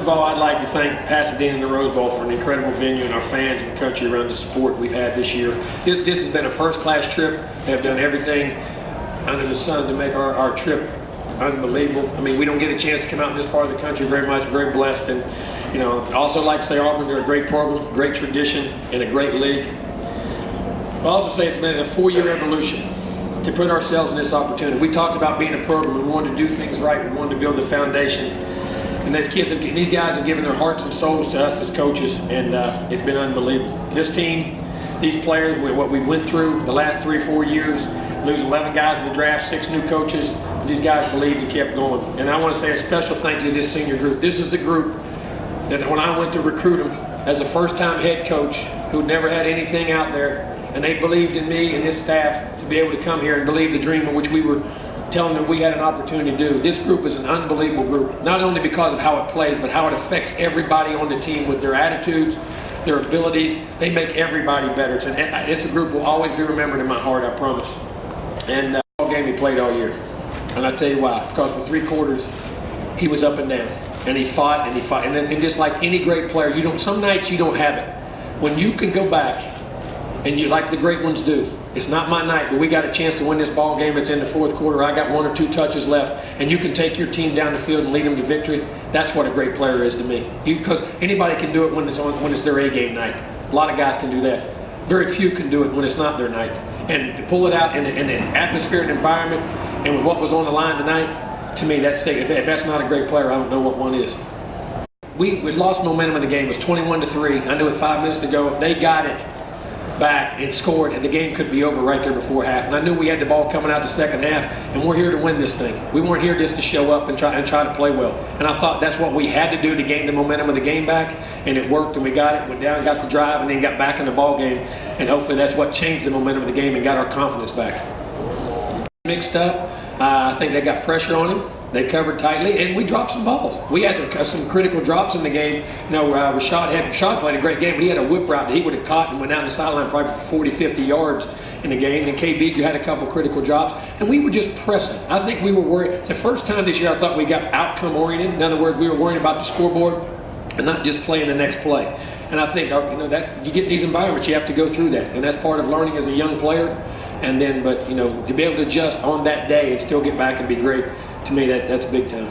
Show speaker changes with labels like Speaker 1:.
Speaker 1: of all, I'd like to thank Pasadena and the Rose Bowl for an incredible venue and our fans and the country around the support we've had this year. This has been a first-class trip. They've done everything under the sun to make our trip unbelievable. I mean, we don't get a chance to come out in this part of the country very much. Very blessed. And, you know, I also like to say Auburn, they're a great program, great tradition, and a great league. I'll also say it's been a 4-year evolution to put ourselves in this opportunity. We talked about being a program. We wanted to do things right. We wanted to build the foundation. And these guys have given their hearts and souls to us as coaches, and it's been unbelievable. This team, these players, what we went through the last 3-4 years, losing 11 guys in the draft, 6 new coaches, these guys believed and kept going. And I want to say a special thank you to this senior group. This is the group that when I went to recruit them as a first-time head coach who never had anything out there, and they believed in me and this staff to be able to come here and believe the dream in which we were telling them we had an opportunity to do. This group is an unbelievable group, not only because of how it plays, but how it affects everybody on the team with their attitudes, their abilities. They make everybody better. It's a group will always be remembered in my heart, I promise. And the game he played all year. And I tell you why, because for 3 quarters, he was up and down. And he fought and he fought. And just like any great player, some nights you don't have it. When you can go back and you, like the great ones do, it's not my night, but we got a chance to win this ball game. It's in the 4th quarter. I got 1 or 2 touches left, and you can take your team down the field and lead them to victory. That's what a great player is to me. Because anybody can do it when it's their A-game night. A lot of guys can do that. Very few can do it when it's not their night. And to pull it out in an atmosphere and environment, and with what was on the line tonight, to me, if that's not a great player, I don't know what one is. We lost momentum in the game. It was 21-3. I knew with 5 minutes to go, if they got it back and scored, and the game could be over right there before half. And I knew we had the ball coming out the second half, and we're here to win this thing. We weren't here just to show up and try to play well. And I thought that's what we had to do to gain the momentum of the game back, and it worked, and we got it, went down, got the drive, and then got back in the ball game. And hopefully that's what changed the momentum of the game and got our confidence back. Mixed up. I think they got pressure on him. They covered tightly, and we dropped some balls. We had some critical drops in the game. You know, Rashad played a great game, but he had a whip route that he would have caught and went down the sideline probably for 40, 50 yards in the game. And KB, you had a couple critical drops, and we were just pressing. I think we were worried. It's the first time this year I thought we got outcome-oriented. In other words, we were worried about the scoreboard and not just playing the next play. And I think, that you get these environments, you have to go through that, and that's part of learning as a young player. And then, but to be able to adjust on that day and still get back and be great, to me, that's big time.